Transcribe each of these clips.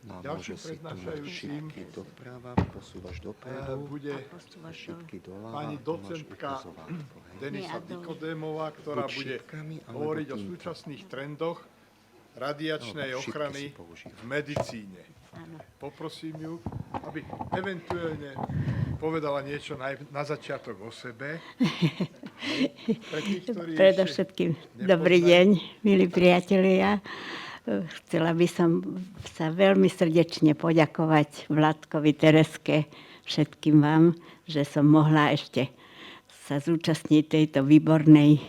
Ďalším prednášajúcim bude pani docentka Denisa Nikodémová, ktorá bude hovoriť o súčasných trendoch radiačnej ochrany v medicíne. Poprosím ju, aby eventuálne povedala niečo na začiatok o sebe. Predovšetkým dobrý deň, milí priatelia. Chcela by som sa veľmi srdečne poďakovať Vládkovi, Tereske, všetkým vám, že som mohla ešte sa zúčastniť tejto výbornej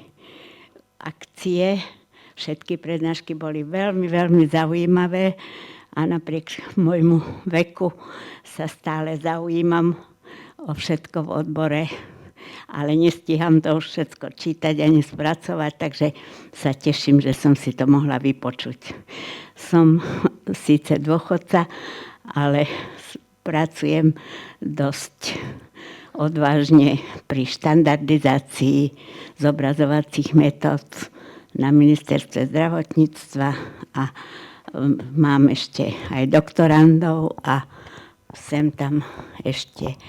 akcie. Všetky prednášky boli veľmi, veľmi zaujímavé a napriek môjmu veku sa stále zaujímam o všetko v odbore, ale nestíham to už všetko čítať ani spracovať, takže sa teším, že som si to mohla vypočuť. Som síce dôchodca, ale pracujem dosť odvážne pri štandardizácii zobrazovacích metód na ministerstve zdravotníctva a mám ešte aj doktorandov a sem tam ešte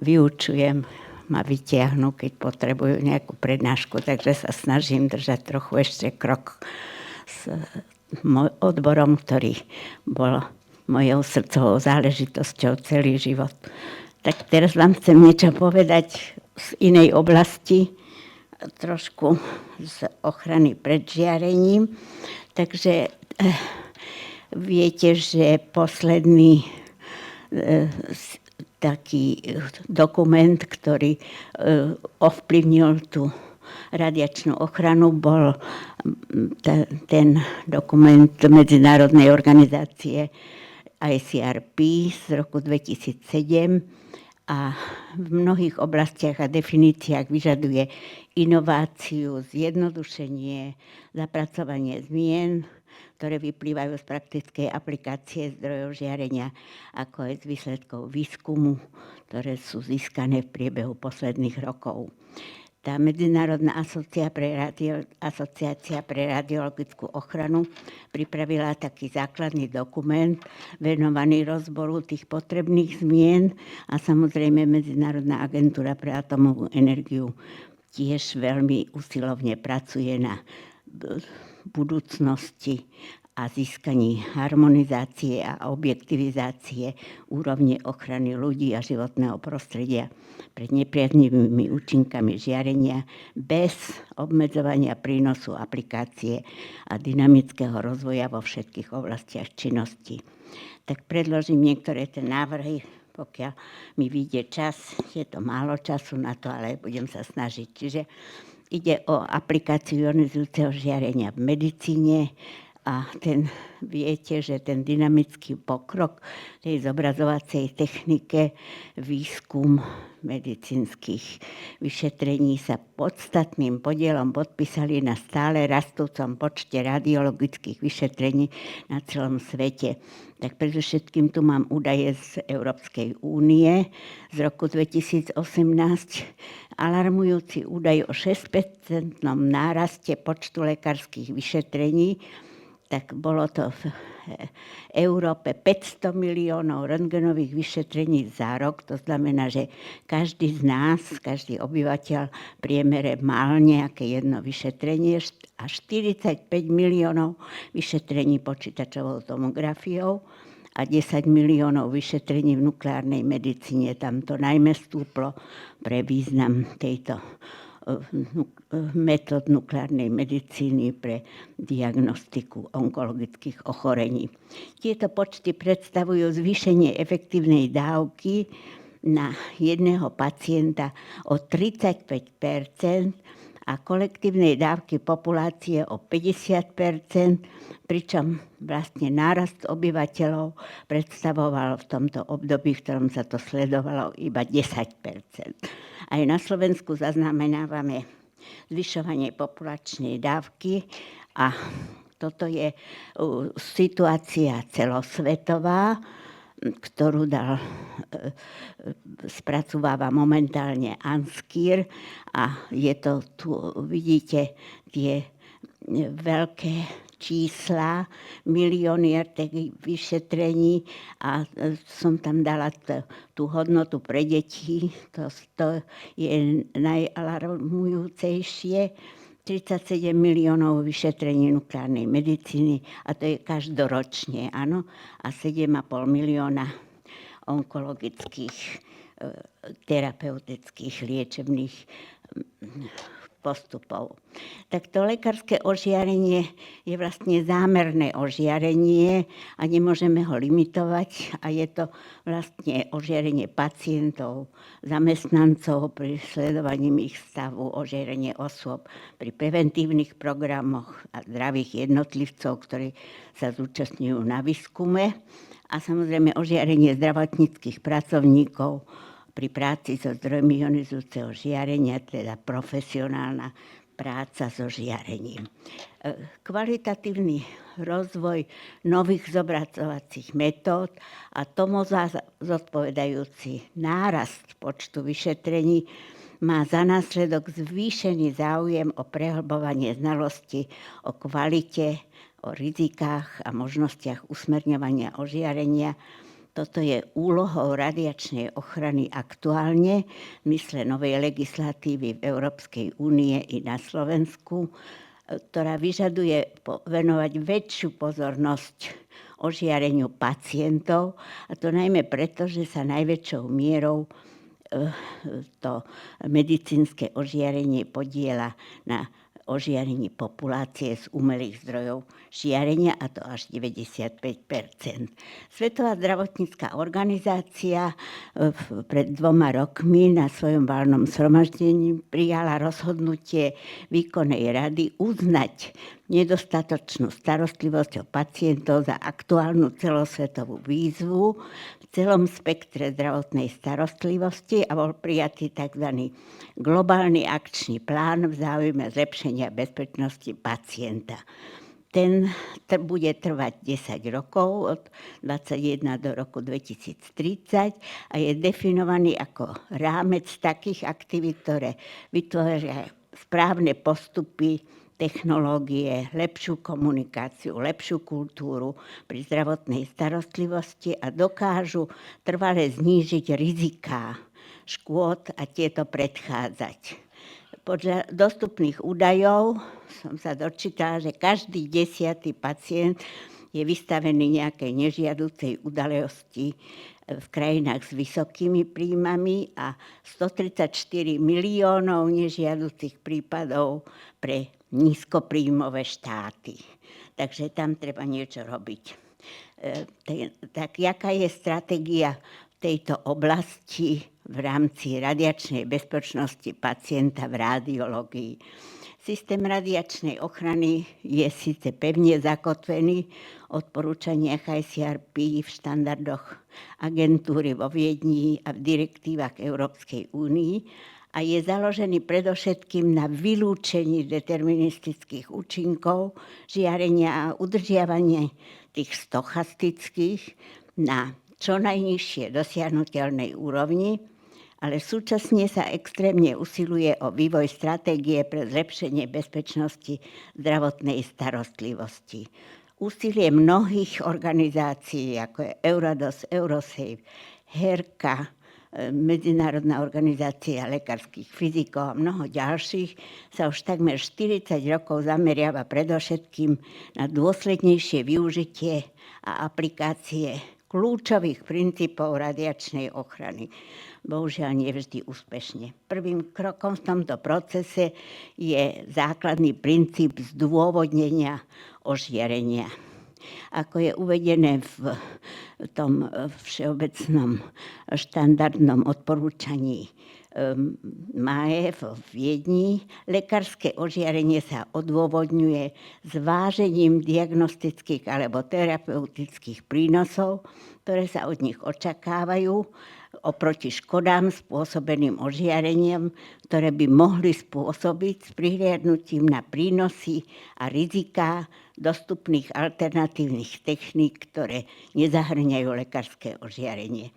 vyučujem, ma vytiahnu, keď potrebujú nejakú prednášku, takže sa snažím držať trochu ešte krok s odborom, ktorý bol mojou srdcovou záležitosťou celý život. Tak teraz vám chcem niečo povedať z inej oblasti, trošku z ochrany pred žiarením. Takže viete, že posledný taký dokument, ktorý ovplyvnil tú radiačnú ochranu, bol ten dokument Medzinárodnej organizácie ICRP z roku 2007 a v mnohých oblastiach a definíciách vyžaduje inováciu, zjednodušenie, zapracovanie zmien, ktoré vyplývajú z praktickej aplikácie zdrojov žiarenia, ako aj z výsledkov výskumu, ktoré sú získané v priebehu posledných rokov. Tá Medzinárodná asociácia pre radiologickú ochranu pripravila taký základný dokument venovaný rozboru tých potrebných zmien a samozrejme Medzinárodná agentúra pre atomovú energiu tiež veľmi usilovne pracuje na budúcnosti a získaní harmonizácie a objektivizácie úrovne ochrany ľudí a životného prostredia pred nepriaznivými účinkami žiarenia bez obmedzovania prínosu aplikácie a dynamického rozvoja vo všetkých oblastiach činnosti. Tak predložím niektoré tie návrhy, pokiaľ mi vyjde čas. Je to málo času na to, ale budem sa snažiť. Čiže ide o aplikáciu ionizujúceho žiarenia v medicíne a viete, že ten dynamický pokrok tej zobrazovacej technike, výskum medicínskych vyšetrení sa podstatným podielom podpísali na stále rastúcom počte radiologických vyšetrení na celom svete. Tak predovšetkým tu mám údaje z Európskej únie z roku 2018, alarmujúci údaj o 6% náraste počtu lekárskych vyšetrení. Tak bolo to v Európe 500 miliónov rentgenových vyšetrení za rok. To znamená, že každý z nás, každý obyvateľ v priemere mal nejaké jedno vyšetrenie a 45 miliónov vyšetrení počítačovou tomografiou a 10 miliónov vyšetrení v nukleárnej medicíne. Tam to najmä stúplo pre význam tejto metód nukleárnej medicíny pre diagnostiku onkologických ochorení. Tieto počty predstavujú zvýšenie efektívnej dávky na jedného pacienta o 35% a kolektívnej dávky populácie o 50%, pričom vlastne nárast obyvateľov predstavoval v tomto období, v ktorom sa to sledovalo, iba 10%. Aj na Slovensku zaznamenávame zvyšovanie populačnej dávky a toto je situácia celosvetová, ktorú spracováva momentálne ANSKIR a je to tu, vidíte, tie veľké čísla, milióny RTG vyšetrení a som tam dala tú hodnotu pre deti. To je najalarmujúcejšie. 37 miliónov vyšetrení nukleárnej medicíny a to je každoročne, áno. A 7,5 milióna onkologických, terapeutických, liečebných postupov. Tak to lekárske ožiarenie je vlastne zámerné ožiarenie a nemôžeme ho limitovať a je to vlastne ožiarenie pacientov, zamestnancov pri sledovaní ich stavu, ožiarenie osôb pri preventívnych programoch a zdravých jednotlivcov, ktorí sa zúčastňujú na výskume a samozrejme ožiarenie zdravotníckych pracovníkov pri práci so zdrojmi ionizujúceho žiarenia, teda profesionálna práca so žiarením. Kvalitatívny rozvoj nových zobrazovacích metód a tomu zodpovedajúci nárast počtu vyšetrení má za následok zvýšený záujem o prehlbovanie znalosti o kvalite, o rizikách a možnostiach usmerňovania ožiarenia. Toto je úlohou radiačnej ochrany aktuálne v mysle novej legislatívy v Európskej únie i na Slovensku, ktorá vyžaduje venovať väčšiu pozornosť ožiareniu pacientov, a to najmä preto, že sa najväčšou mierou to medicínske ožiarenie podieľa na ožiarení populácie z umelých zdrojov žiarenia, a to až 95%. Svetová zdravotnícka organizácia pred 2 rokmi na svojom valnom zhromaždení prijala rozhodnutie výkonnej rady uznať nedostatočnú starostlivosť o pacientov za aktuálnu celosvetovú výzvu v celom spektre zdravotnej starostlivosti a bol prijatý tzv. Globálny akčný plán v záujme zlepšenia bezpečnosti pacienta. Ten bude trvať 10 rokov, od 2021 do roku 2030 a je definovaný ako rámec takých aktivít, ktoré vytvoria správne postupy, technológie, lepšiu komunikáciu, lepšiu kultúru pri zdravotnej starostlivosti a dokážu trvale znížiť riziká škôd a tieto predchádzať. Podľa dostupných údajov som sa dočítala, že každý 10. pacient je vystavený nejakej nežiaducej udalosti v krajinách s vysokými príjmami a 134 miliónov nežiaducich prípadov pre nízkopríjmové štáty. Takže tam treba niečo robiť. Tak jaká je stratégia tejto oblasti v rámci radiačnej bezpečnosti pacienta v radiológii? Systém radiačnej ochrany je síce pevne zakotvený v odporúčaniach ICRP, v štandardoch agentúry vo Viedni a v direktívach Európskej únii a je založený predovšetkým na vylúčení deterministických účinkov žiarenia a udržiavanie tých stochastických na čo najnižšie dosiahnuteľnej úrovni, ale súčasne sa extrémne usiluje o vývoj stratégie pre zlepšenie bezpečnosti zdravotnej starostlivosti. Úsilie mnohých organizácií, ako je Eurados, Eurosafe, HERKA, Medzinárodná organizácia lekárskych fyzikov a mnoho ďalších, sa už takmer 40 rokov zameriava predovšetkým na dôslednejšie využitie a aplikácie kľúčových princípov radiačnej ochrany. Bohužiaľ nevždy úspešne. Prvým krokom v tomto procese je základný princíp zdôvodnenia ožiarenia. Ako je uvedené v tom všeobecnom štandardnom odporúčaní MAE v Viedni, lekárske ožiarenie sa odôvodňuje zvážením diagnostických alebo terapeutických prínosov, ktoré sa od nich očakávajú, oproti škodám spôsobeným ožiarením, ktoré by mohli spôsobiť s prihliadnutím na prínosy a riziká dostupných alternatívnych techník, ktoré nezahŕňajú lekárske ožiarenie.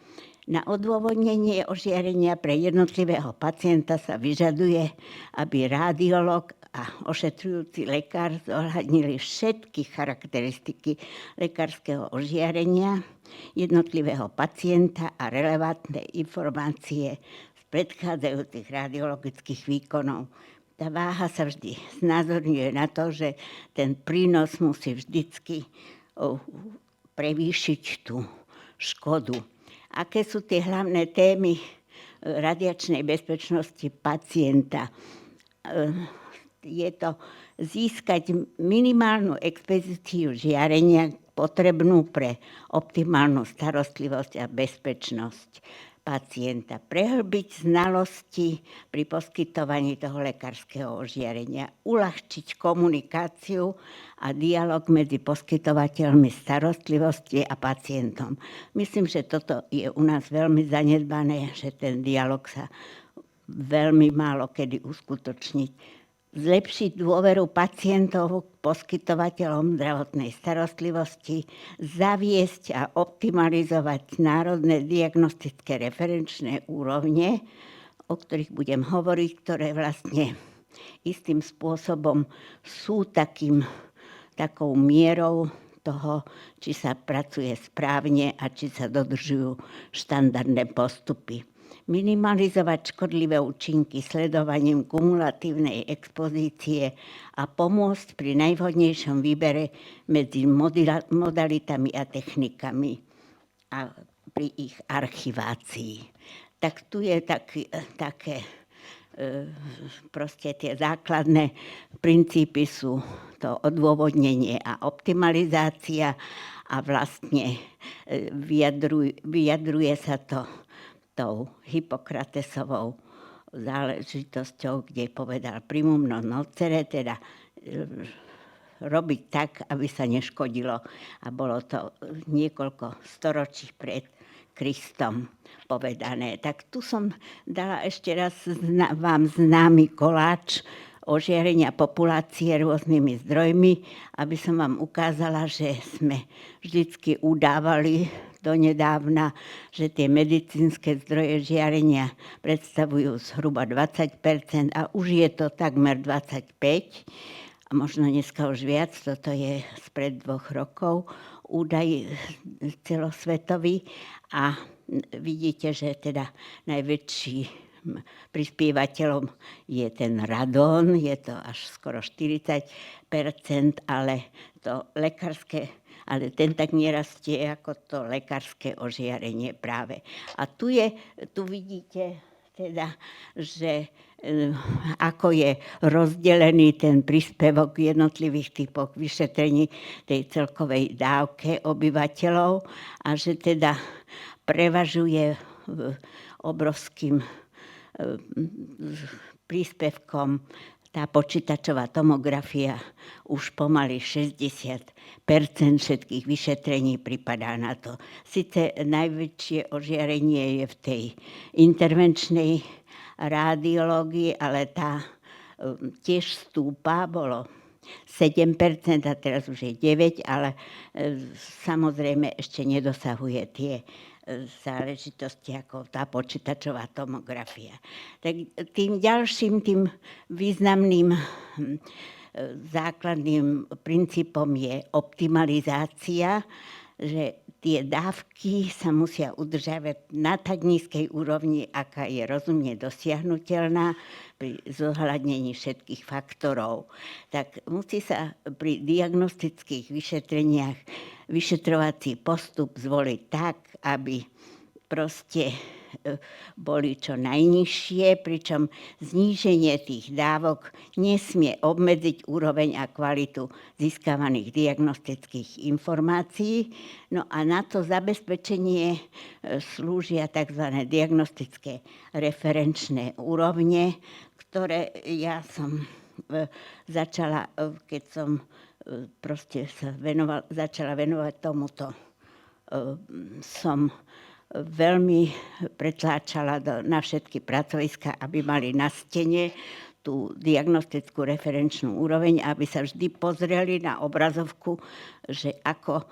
Na odôvodnenie ožiarenia pre jednotlivého pacienta sa vyžaduje, aby radiológ a ošetrujúci lekár zohľadnili všetky charakteristiky lekárskeho ožiarenia jednotlivého pacienta a relevantné informácie z predchádzajúcich radiologických výkonov. Tá váha sa vždy znázorňuje na to, že ten prínos musí vždycky prevýšiť tú škodu. Aké sú tie hlavné témy radiačnej bezpečnosti pacienta? Je to získať minimálnu expozíciu žiarenia potrebnú pre optimálnu starostlivosť a bezpečnosť pacienta. Prehlbiť znalosti pri poskytovaní toho lekárskeho ožiarenia. Uľahčiť komunikáciu a dialog medzi poskytovateľmi starostlivosti a pacientom. Myslím, že toto je u nás veľmi zanedbané, že ten dialog sa veľmi málo kedy uskutočniť. Zlepšiť dôveru pacientov k poskytovateľom zdravotnej starostlivosti, zaviesť a optimalizovať národné diagnostické referenčné úrovne, o ktorých budem hovoriť, ktoré vlastne istým spôsobom sú takou mierou toho, či sa pracuje správne a či sa dodržujú štandardné postupy. Minimalizovať škodlivé účinky sledovaním kumulatívnej expozície a pomôcť pri najvhodnejšom výbere medzi modalitami a technikami a pri ich archivácii. Tak tu je také proste tie základné princípy sú to odôvodnenie a optimalizácia a vlastne vyjadruje sa to tou Hippokratesovou záležitosťou, kde povedal primum non nocere, teda robiť tak, aby sa neškodilo. A bolo to niekoľko storočí pred Kristom povedané. Tak tu som dala ešte raz vám známy koláč ožiarenia populácie rôznymi zdrojmi, aby som vám ukázala, že sme vždycky udávali donedávna, že tie medicínske zdroje žiarenia predstavujú zhruba 20% a už je to takmer 25%, a možno dneska už viac, toto je spred 2 rokov, údaj celosvetový a vidíte, že teda najväčší prispievateľom je ten radón, je to až skoro 40%, ale ten tak nerastie ako to lekárske ožiarenie práve. A tu vidíte teda, že ako je rozdelený ten príspevok v jednotlivých typoch vyšetrení tej celkovej dávke obyvateľov a že teda prevažuje obrovským príspevkom tá počítačová tomografia, už pomaly 60% všetkých vyšetrení pripadá na to. Sice najväčšie ožiarenie je v tej intervenčnej radiológii, ale tá tiež stúpa, bolo 7% a teraz už je 9%, ale samozrejme ešte nedosahuje tie záležitosti ako tá počítačová tomografia. Tak tým ďalším, tým významným základným princípom je optimalizácia, že tie dávky sa musia udržiavať na tak nízkej úrovni, aká je rozumne dosiahnuteľná pri zohľadnení všetkých faktorov. Tak musí sa pri diagnostických vyšetreniach vyšetrovací postup zvoliť tak, aby proste boli čo najnižšie, pričom zníženie tých dávok nesmie obmedziť úroveň a kvalitu získavaných diagnostických informácií. No a na to zabezpečenie slúžia tzv. Diagnostické referenčné úrovne, ktoré ja som začala, keď som proste sa začala venovať tomuto, som veľmi pretláčala na všetky pracoviská, aby mali na stene tú diagnostickú referenčnú úroveň, aby sa vždy pozreli na obrazovku, že ako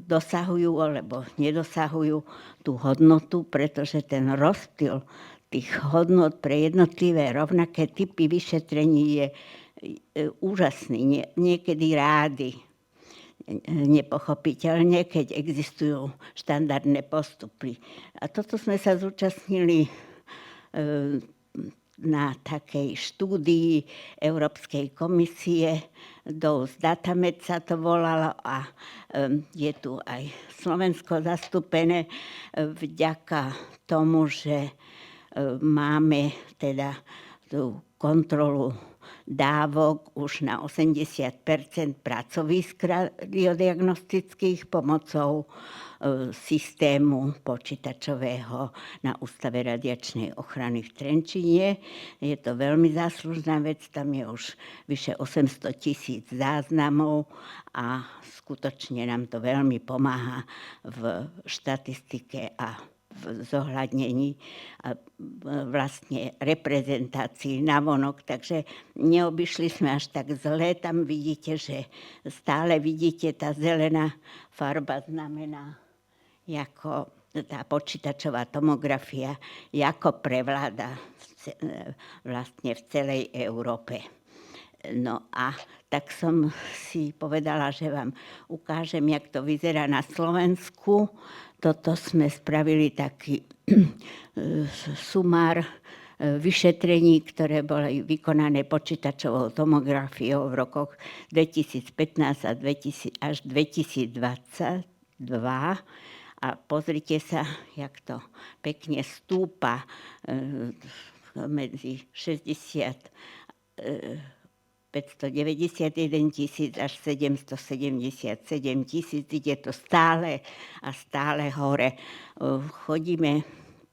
dosahujú alebo nedosahujú tú hodnotu, pretože ten rozptyl tých hodnot pre jednotlivé rovnaké typy vyšetrení je úžasný, niekedy rády, nepochopiteľne, keď existujú štandardné postupy. A toto sme sa zúčastnili na takej štúdii Európskej komisie, DOS Datamed sa to volalo, a je tu aj Slovensko zastúpené vďaka tomu, že máme teda tú kontrolu dávok už na 80% pracovísk radiodiagnostických pomocou systému počítačového na Ústave radiačnej ochrany v Trenčíne. Je to veľmi záslužná vec, tam je už vyše 800 000 záznamov a skutočne nám to veľmi pomáha v štatistike a v zohľadnení a vlastne reprezentácii navonok. Takže neobyšli sme až tak zle. Tam vidíte, že stále vidíte, tá zelená farba znamená, ako tá počítačová tomografia, ako prevláda vlastne v celej Európe. No a tak som si povedala, že vám ukážem, jak to vyzerá na Slovensku. Toto sme spravili taký sumár vyšetrení, ktoré boli vykonané počítačovou tomografiou v rokoch 2015 až 2022. A pozrite sa, jak to pekne stúpa medzi 591 000 až 777 000. Ide to stále a stále hore. Chodíme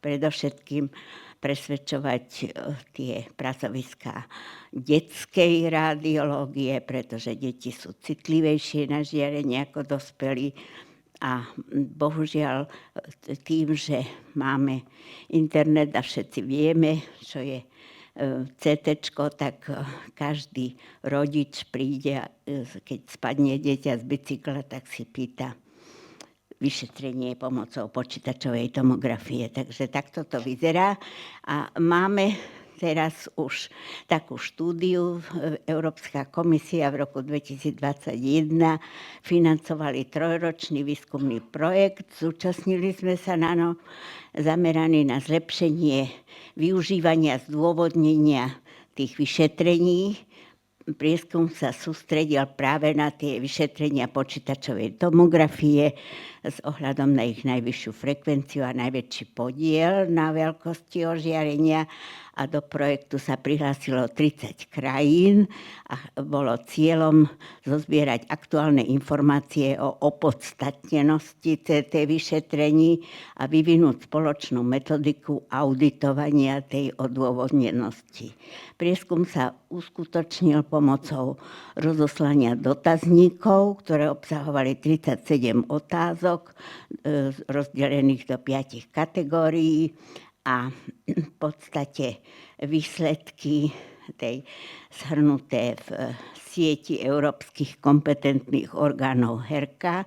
predovšetkým presvedčovať tie pracoviská detskej radiológie, pretože deti sú citlivejšie na žiarenie ako dospelí. A bohužiaľ tým, že máme internet a všetci vieme, čo je CTčko, tak každý rodič príde, keď spadne dieťa z bicykla, tak si pýta vyšetrenie pomocou počítačovej tomografie. Takže takto to vyzerá. A máme teraz už takú štúdiu. Európska komisia v roku 2021 financovali 3-ročný výskumný projekt. Zúčastnili sme sa na ňom, zameraný na zlepšenie využívania zdôvodnenia tých vyšetrení. Prieskum sa sústredil práve na tie vyšetrenia počítačovej tomografie s ohľadom na ich najvyššiu frekvenciu a najväčší podiel na veľkosti ožiarenia. A do projektu sa prihlásilo 30 krajín a bolo cieľom zozbierať aktuálne informácie o opodstatnenosti CT vyšetrení a vyvinúť spoločnú metodiku auditovania tej odôvodnenosti. Prieskum sa uskutočnil pomocou rozoslania dotazníkov, ktoré obsahovali 37 otázok rozdelených do 5 kategórií. A v podstate výsledky tej zhrnuté v sieti európskych kompetentných orgánov HERKA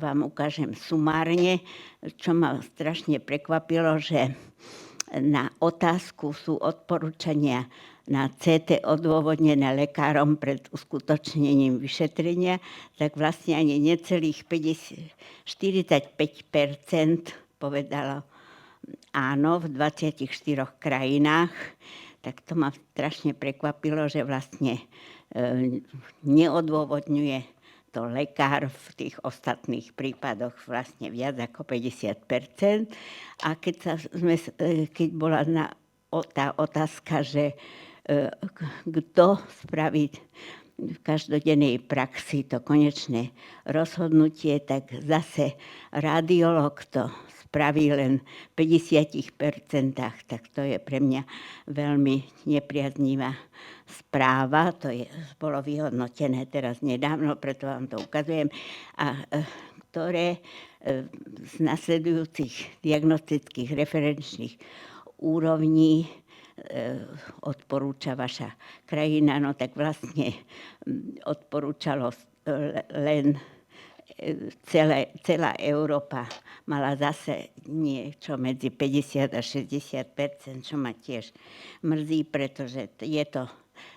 vám ukážem sumárne, čo ma strašne prekvapilo, že na otázku sú odporúčania na CT odôvodnené lekárom pred uskutočnením vyšetrenia, tak vlastne ani necelých 45% povedalo áno v 24 krajinách. Tak to ma strašne prekvapilo, že vlastne neodôvodňuje to lekár v tých ostatných prípadoch vlastne viac ako 50%. A keď bola tá otázka, že kto spraví v každodennej praxi to konečné rozhodnutie, tak zase radiológ to spraví len v 50%, tak to je pre mňa veľmi nepriaznivá správa. To bolo vyhodnotené teraz nedávno, preto vám to ukazujem. A ktoré z nasledujúcich diagnostických referenčných úrovní odporúča vaša krajina, no tak vlastne odporúčalo len celá Európa mala zase niečo medzi 50 a 60%, čo ma tiež mrzí, pretože je to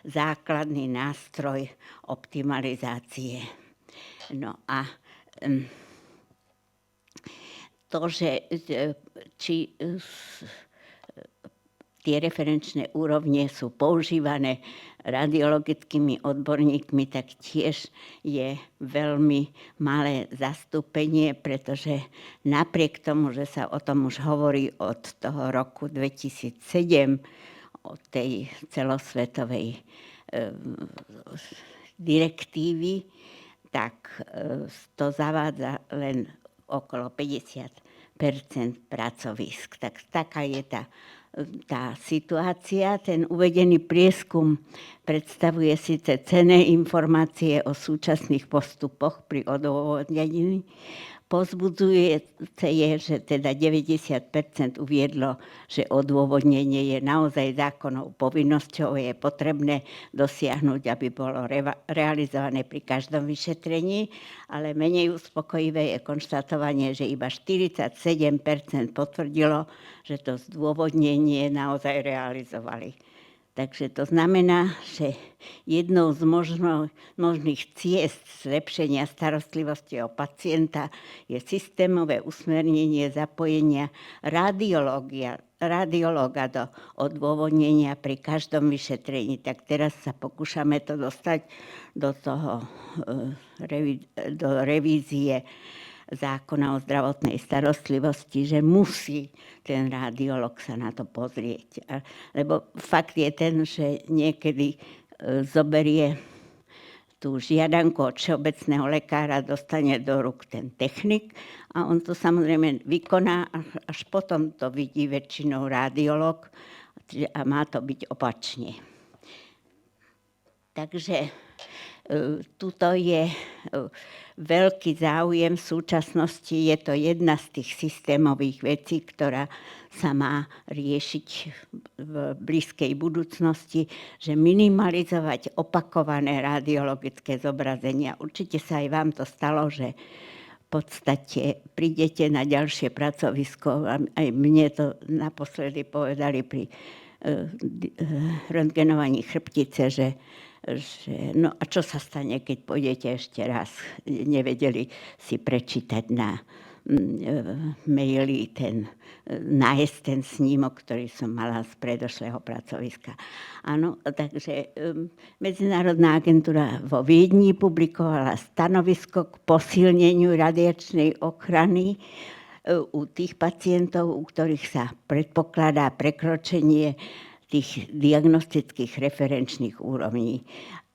základný nástroj optimalizácie. No a to, že či tie referenčné úrovne sú používané radiologickými odborníkmi, tak tiež je veľmi malé zastúpenie, pretože napriek tomu, že sa o tom už hovorí od toho roku 2007, od tej celosvetovej direktívy, tak to zavádza len okolo 50% pracovísk. Tak taká je tá situácia. Ten uvedený prieskum predstavuje síce cenné informácie o súčasných postupoch pri odôvodnení. Povzbudzujúce je, že teda 90% uviedlo, že odôvodnenie je naozaj zákonnou povinnosťou, je potrebné dosiahnuť, aby bolo realizované pri každom vyšetrení, ale menej uspokojivé je konštatovanie, že iba 47% potvrdilo, že to zdôvodnenie naozaj realizovali. Takže to znamená, že jednou z možných ciest zlepšenia starostlivosti o pacienta je systémové usmernenie zapojenia radiológa do odôvodnenia pri každom vyšetrení. Tak teraz sa pokúšame to dostať do revízie zákona o zdravotnej starostlivosti, že musí ten radiolog sa na to pozrieť. Lebo fakt je ten, že niekedy zoberie tú žiadanku od všeobecného lekára, dostane do rúk ten technik a on to samozrejme vykoná, až potom to vidí väčšinou radiolog a má to byť opačne. Takže tuto je veľký záujem v súčasnosti. Je to jedna z tých systémových vecí, ktorá sa má riešiť v blízkej budúcnosti, že minimalizovať opakované radiologické zobrazenia. Určite sa aj vám to stalo, že v podstate prídete na ďalšie pracovisko. Aj mne to naposledy povedali pri röntgenovaní chrbtice, že no a čo sa stane, keď pôjdete ešte raz? Nevedeli si prečítať na maili nájsť ten snímok, ktorý som mala z predošlého pracoviska. Áno, takže Medzinárodná agentúra vo Viedni publikovala stanovisko k posilneniu radiačnej ochrany u tých pacientov, u ktorých sa predpokladá prekročenie tých diagnostických referenčných úrovní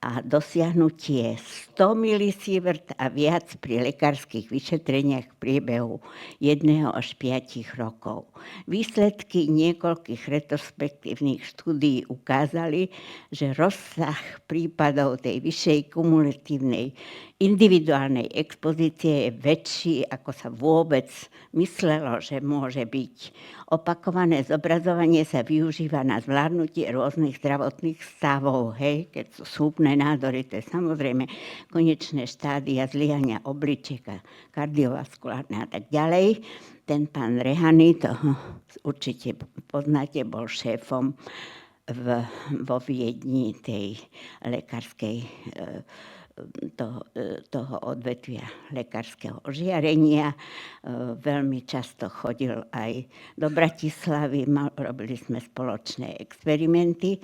a dosiahnutie 100 milisievert a viac pri lekárskych vyšetreniach v priebehu 1 až 5 rokov. Výsledky niekoľkých retrospektívnych štúdií ukázali, že rozsah prípadov tej vyššej kumulatívnej individuálnej expozície je väčší, ako sa vôbec myslelo, že môže byť. Opakované zobrazovanie sa využíva na zvládnutie rôznych zdravotných stavov, keď sú súpne nádory, to je samozrejme konečné štádia zlyhania obličiek a kardiovaskulárne a tak ďalej. Ten pán Rehany, toho určite poznáte, bol šéfom vo Viedni tej lekárskej toho odvetvia lekárskeho ožiarenia. Veľmi často chodil aj do Bratislavy, robili sme spoločné experimenty,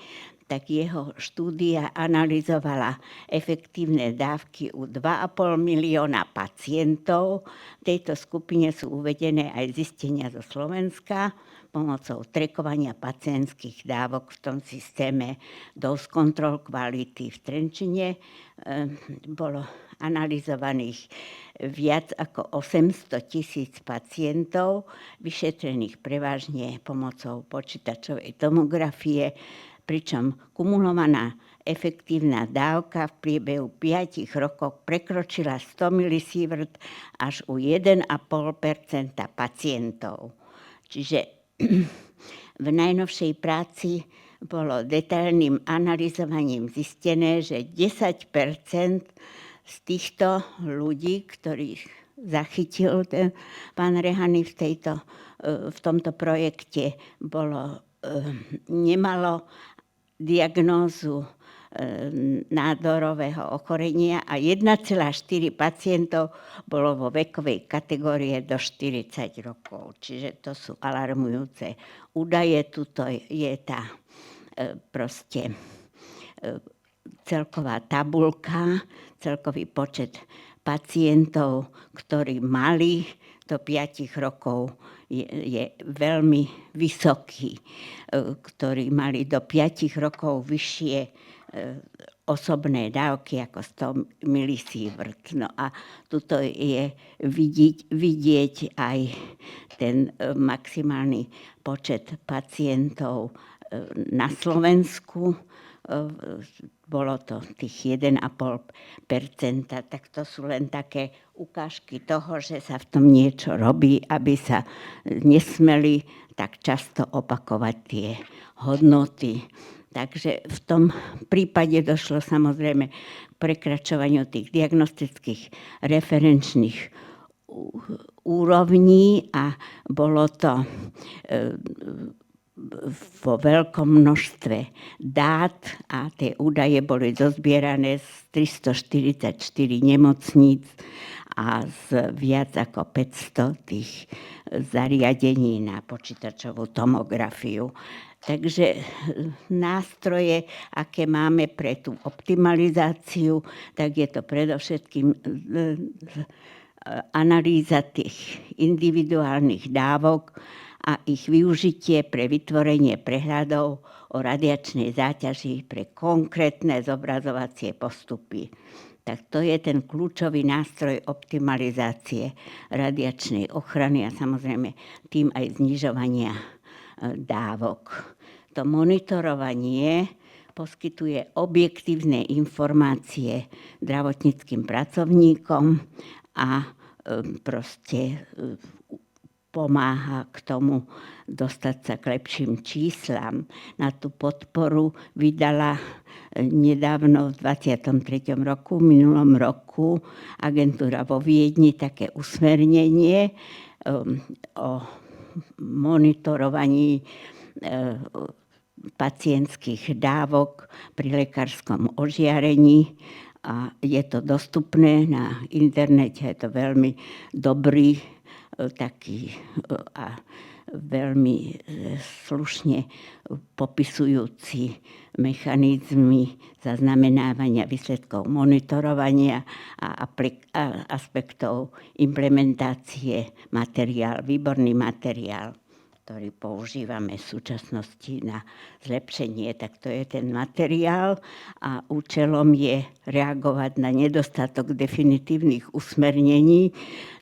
tak jeho štúdia analyzovala efektívne dávky u 2,5 milióna pacientov. V tejto skupine sú uvedené aj zistenia zo Slovenska pomocou trekovania pacientských dávok v tom systéme Dose Control Quality v Trenčine. Bolo analyzovaných viac ako 800,000 pacientov, vyšetrených prevažne pomocou počítačovej tomografie, pričom kumulovaná efektívna dávka v priebehu 5 rokov prekročila 100 milisievert až u 1,5% pacientov. Čiže v najnovšej práci bolo detailným analyzovaním zistené, že 10% z týchto ľudí, ktorých zachytil ten pán Rehany v tomto projekte, nemalo diagnózu nádorového ochorenia a 1,4 pacientov bolo vo vekovej kategórie do 40 rokov. Čiže to sú alarmujúce údaje. Tuto je tá proste celková tabuľka, celkový počet pacientov, ktorí mali do 5 rokov je veľmi vysoký, ktorí mali do 5 rokov vyššie osobné dávky ako 100 milisievert. No a tuto je vidieť aj ten maximálny počet pacientov na Slovensku. Bolo to tých 1,5%, tak to sú len také ukážky toho, že sa v tom niečo robí, aby sa nesmeli tak často opakovať tie hodnoty. Takže v tom prípade došlo samozrejme k prekračovaniu tých diagnostických referenčných úrovní a bolo to vo veľkom množstve dát a tie údaje boli zozbierané z 344 nemocníc a z viac ako 500 tých zariadení na počítačovú tomografiu. Takže nástroje, aké máme pre tú optimalizáciu, tak je to predovšetkým analýza tých individuálnych dávok a ich využitie pre vytvorenie prehľadov o radiačnej záťaži pre konkrétne zobrazovacie postupy. Tak to je ten kľúčový nástroj optimalizácie radiačnej ochrany a samozrejme tým aj znižovania dávok. To monitorovanie poskytuje objektívne informácie zdravotníckym pracovníkom a proste pomáha k tomu dostať sa k lepším číslam. Na tú podporu vydala nedávno v 23. roku, minulom roku, agentúra vo Viedni také usmernenie o monitorovaní pacientských dávok pri lekárskom ožiarení. A je to dostupné na internete, je to veľmi dobrý taký a veľmi slušne popisujúci mechanizmy zaznamenávania výsledkov monitorovania a aspektov implementácie výborný materiál, ktorý používame v súčasnosti na zlepšenie. Tak to je ten materiál a účelom je reagovať na nedostatok definitívnych usmernení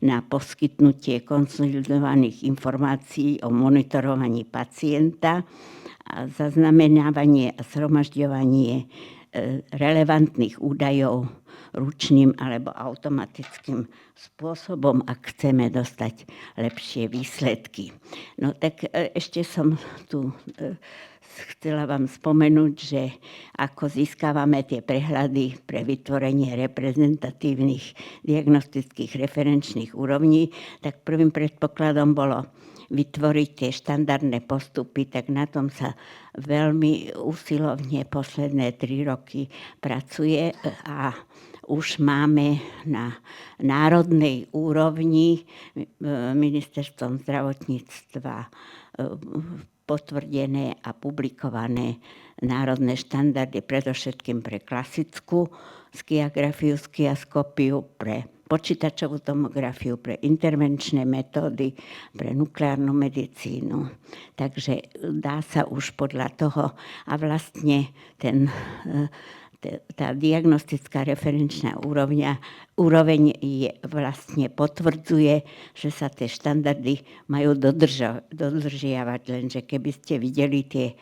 na poskytnutie konsolidovaných informácií o monitorovaní pacienta a zaznamenávanie a zhromažďovanie relevantných údajov ručným alebo automatickým spôsobom, ak chceme dostať lepšie výsledky. No tak ešte som tu chcela vám spomenúť, že ako získavame tie prehľady pre vytvorenie reprezentatívnych diagnostických referenčných úrovní, tak prvým predpokladom bolo vytvoriť tie štandardné postupy, tak na tom sa veľmi usilovne posledné 3 roky pracuje a už máme na národnej úrovni ministerstvom zdravotníctva potvrdené a publikované národné štandardy, predovšetkým pre klasickú skiagrafiu, skiaskopiu, pre počítačovú tomografiu, pre intervenčné metódy, pre nukleárnu medicínu. Takže dá sa už podľa toho a vlastne tá diagnostická referenčná úroveň vlastne potvrdzuje, že sa tie štandardy majú dodržiavať, lenže keby ste videli tie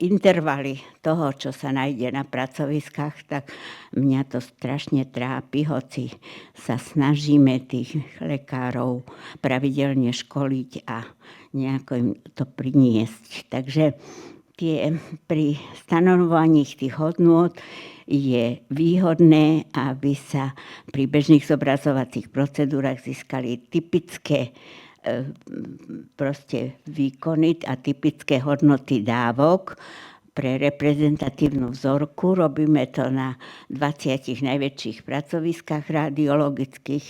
intervaly toho, čo sa nájde na pracoviskách, tak mňa to strašne trápi, hoci sa snažíme tých lekárov pravidelne školiť a nejako im to priniesť. Takže pri stanovovaní tých hodnôt je výhodné, aby sa pri bežných zobrazovacích procedúrach získali typické výkony a typické hodnoty dávok pre reprezentatívnu vzorku. Robíme to na 20 najväčších pracoviskách radiologických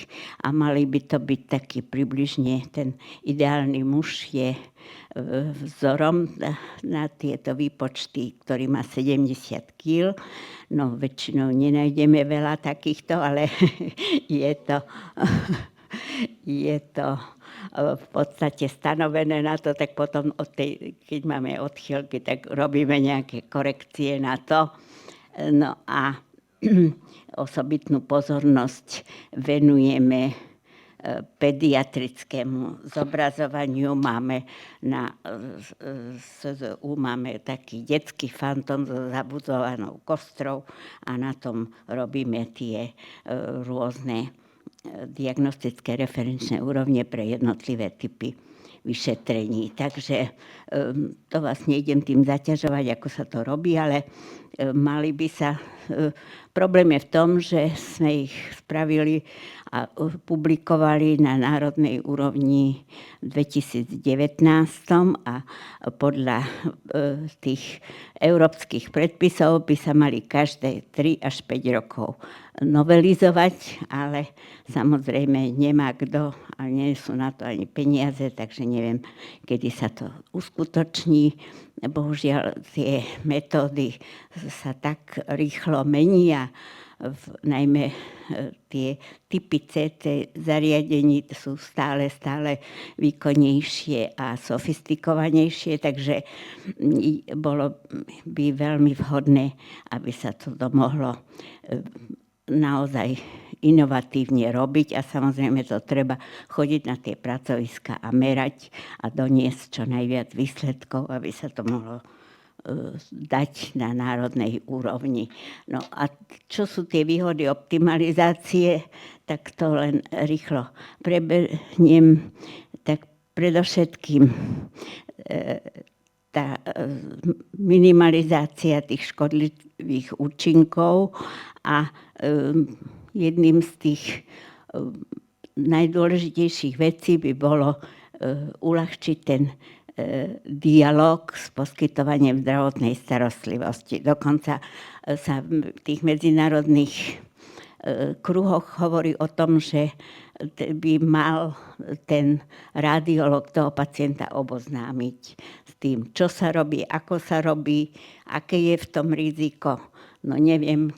a mali by to byť taký približne, ten ideálny muž je vzorom na tieto výpočty, ktorý má 70 kg. No väčšinou nenájdeme veľa takýchto, ale je to v podstate stanovené na to, tak potom keď máme odchýlky, tak robíme nejaké korekcie na to. No a osobitnú pozornosť venujeme pediatrickému zobrazovaniu. Máme na SZU taký detský fantom so zabudovanou kostrou a na tom robíme tie rôzne diagnostické referenčné úrovne pre jednotlivé typy vyšetrení. Takže to vás nejdem tým zaťažovať, ako sa to robí, ale mali by sa... Problém je v tom, že sme ich spravili a publikovali na národnej úrovni v 2019 a podľa tých európskych predpisov by sa mali každé 3 až 5 rokov novelizovať, ale samozrejme nemá kto a nie sú na to ani peniaze, takže neviem, kedy sa to uskutoční. Bohužiaľ tie metódy sa tak rýchlo menia, najmä tie typy CT zariadení sú stále výkonnejšie a sofistikovanejšie, takže bolo by veľmi vhodné, aby sa to mohlo naozaj inovatívne robiť a samozrejme to treba chodiť na tie pracoviská a merať a doniesť čo najviac výsledkov, aby sa to mohlo dať na národnej úrovni. No a čo sú tie výhody optimalizácie, tak to len rýchlo preberiem. Tak predovšetkým tá minimalizácia tých škodlivých účinkov a jedným z tých najdôležitejších vecí by bolo uľahčiť ten dialog s poskytovaním zdravotnej starostlivosti. Dokonca sa v tých medzinárodných kruhoch hovorí o tom, že by mal ten radiolog toho pacienta oboznámiť s tým, čo sa robí, ako sa robí, aké je v tom riziko. No neviem,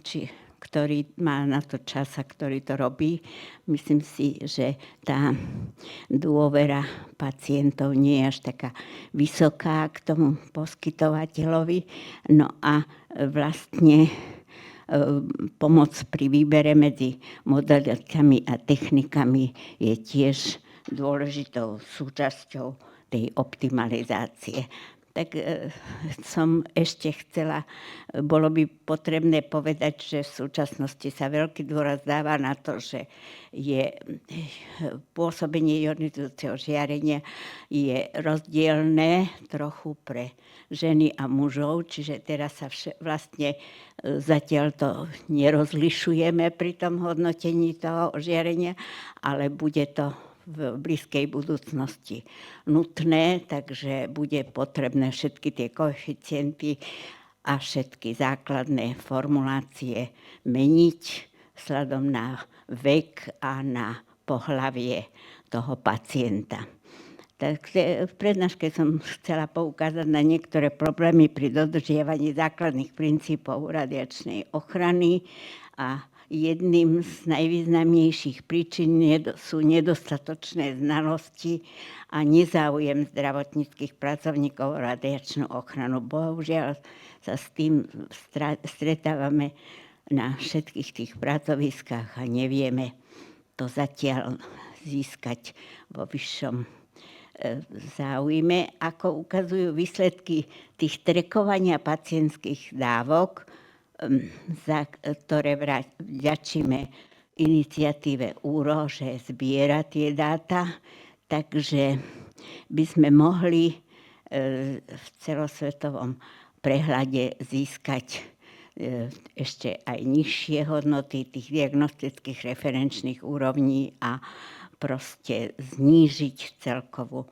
ktorý má na to čas a ktorý to robí. Myslím si, že tá dôvera pacientov nie je až taká vysoká k tomu poskytovateľovi. No a vlastne pomoc pri výbere medzi modalitami a technikami je tiež dôležitou súčasťou tej optimalizácie. Tak som ešte chcela, bolo by potrebné povedať, že v súčasnosti sa veľký dôraz dáva na to, že je pôsobenie ionizujúceho žiarenia je rozdielne trochu pre ženy a mužov, čiže teraz sa vlastne zatiaľ to nerozlišujeme pri tom hodnotení toho žiarenia, ale bude to v blízkej budúcnosti nutné, takže bude potrebné všetky tie koeficienty a všetky základné formulácie meniť vzhľadom na vek a na pohlavie toho pacienta. Takže v prednáške som chcela poukázať na niektoré problémy pri dodržiavaní základných princípov radiačnej ochrany a jedným z najvýznamnejších príčin sú nedostatočné znalosti a nezáujem zdravotníckych pracovníkov o radiačnú ochranu. Bohužiaľ sa s tým stretávame na všetkých tých pracoviskách a nevieme to zatiaľ získať vo vyššom záujme. Ako ukazujú výsledky tých trekovania pacientských dávok, za ktoré vďačíme iniciatíve URO, že zbiera tie dáta, takže by sme mohli v celosvetovom prehľade získať ešte aj nižšie hodnoty tých diagnostických referenčných úrovní a proste znížiť celkovú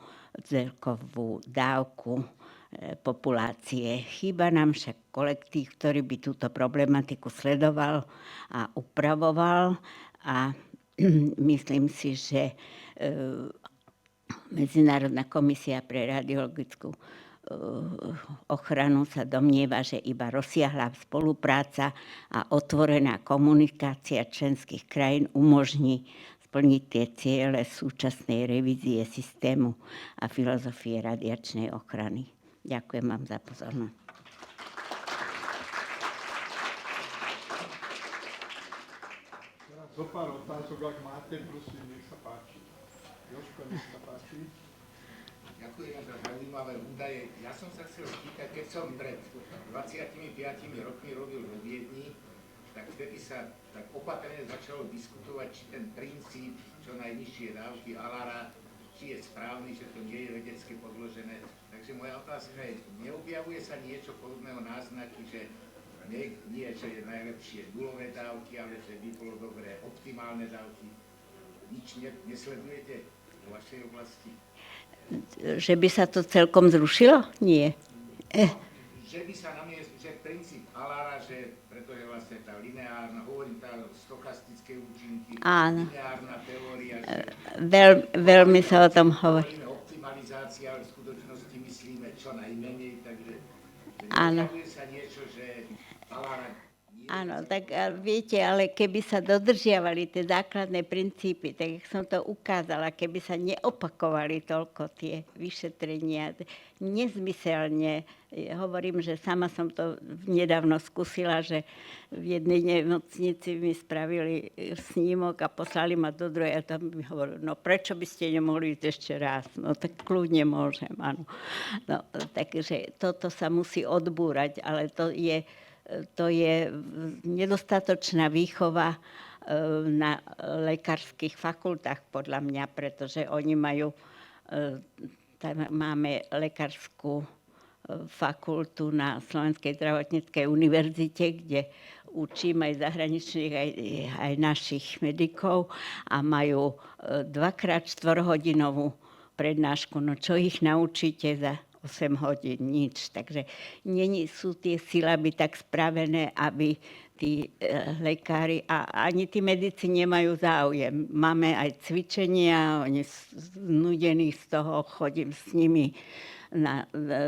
dávku populácie. Chýba nám však kolektív, ktorý by túto problematiku sledoval a upravoval a myslím si, že Medzinárodná komisia pre radiologickú ochranu sa domnieva, že iba rozsiahla spolupráca a otvorená komunikácia členských krajín umožní splniť tie ciele súčasnej revízie systému a filozofie radiačnej ochrany. Ďakujem vám za pozornosť. Zo pár otázok, ak máte, prosím, nech sa páči. Jožko, nech sa páči. Ďakujem za zaujímavé údaje. Ja som sa chcel spýtať, keď som pred 25 rokmi robil vo Viedni, tak vtedy sa tak opatrne začalo diskutovať, či ten princíp čo najnižšie dávky alára, či je správny, že to nie je vedecky podložené. Takže moja otázka je, neobjavuje sa niečo podobného náznaky, že nie, že je najlepšie nulové dávky, ale že by bolo dobré optimálne dávky. Nič nesledujete vo vašej oblasti? Že by sa to celkom zrušilo? Nie. Že by sa že princíp alára, že pretože vlastne tá lineárna, hovorím tá stochastické účinky, lineárna teória, že veľmi sa o tom hovorí. Optimalizácia, ale v skutočnosti myslíme čo najmenej, takže neobjavuje sa niečo, že alára. Áno, tak viete, ale keby sa dodržiavali tie základné princípy, tak jak som to ukázala, keby sa neopakovali toľko tie vyšetrenia, nezmyselne, hovorím, že sama som to nedávno skúsila, že v jednej nemocnici mi spravili snímok a poslali ma do druhej a tam mi hovorili, no prečo by ste nemohli ísť ešte raz? No tak kľudne môžem, áno. No, takže toto sa musí odbúrať, ale to je nedostatočná výchova na lekárskych fakultách, podľa mňa, pretože oni majú, tam máme lekárskú fakultu na Slovenskej zdravotníckej univerzite, kde učím aj zahraničných, aj našich medikov a majú 2x 4-hodinovú prednášku. No čo ich naučíte za 8 hodín, nič. Takže sú tie sílaby tak spravené, aby tí lekári a ani tí medici nemajú záujem. Máme aj cvičenia, oni znudení z toho, chodím s nimi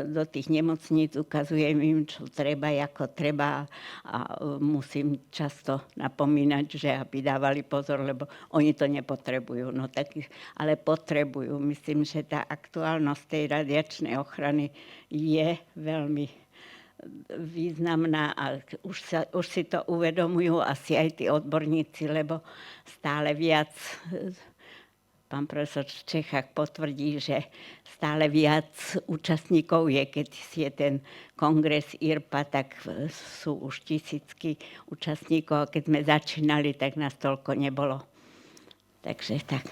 do tých nemocníc, ukazujem im, čo treba, ako treba a musím často napomínať, že aby dávali pozor, lebo oni to nepotrebujú. No tak, ale potrebujú. Myslím, že tá aktuálnosť tej radiačnej ochrany je veľmi významná a už si to uvedomujú asi aj tí odborníci, lebo stále viac, pán profesor v Čechách potvrdí, že stále viac účastníkov je, keď je ten kongres IRPA, tak sú už tisícky účastníkov a keď sme začínali, tak nás toľko nebolo. Takže tak.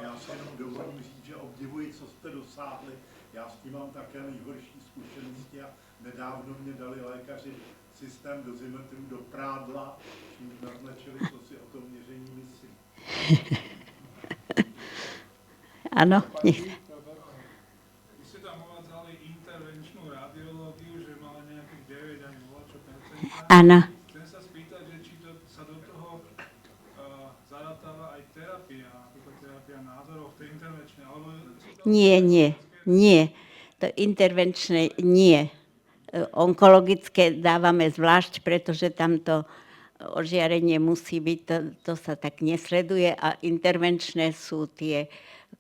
Já si jenom dovolím říct, že obdivuji, co jste dosáhli. Já s tím mám také nejhorší zkušenosti a nedávno mě dali lékaři systém dozimetrů do prádla, čím naznačili, co si o tom měření myslí. Áno, nech sa. Vy ste tam uvádzali intervenčnú radiológiu, že mala nejakých 9 ani 0%. Áno. Chcem sa spýtať, že či sa do toho zaratáva aj terapia, napríklad terapia nádorov, tej intervenčnej, alebo... Nie. To intervenčné nie. Onkologické dávame zvlášť, pretože tamto ožiarenie musí byť, to sa tak nesleduje a intervenčné sú tie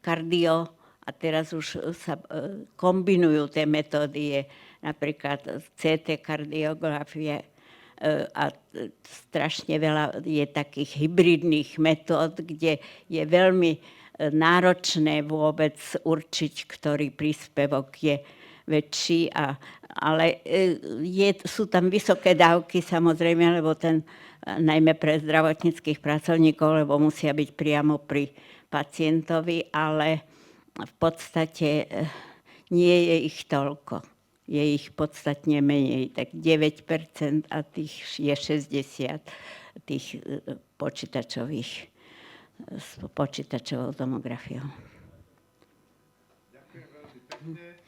kardio a teraz už sa kombinujú tie metódy, je napríklad CT kardiografie a strašne veľa je takých hybridných metód, kde je veľmi náročné vôbec určiť, ktorý príspevok je väčší, ale sú tam vysoké dávky samozrejme, lebo najmä pre zdravotníckych pracovníkov, lebo musia byť priamo pri pacientovi, ale v podstate nie je ich toľko. je ich podstatne menej, tak 9% a tých je 60 tých počítačových s počítačovou tomografiou. Ďakujem veľmi pekne.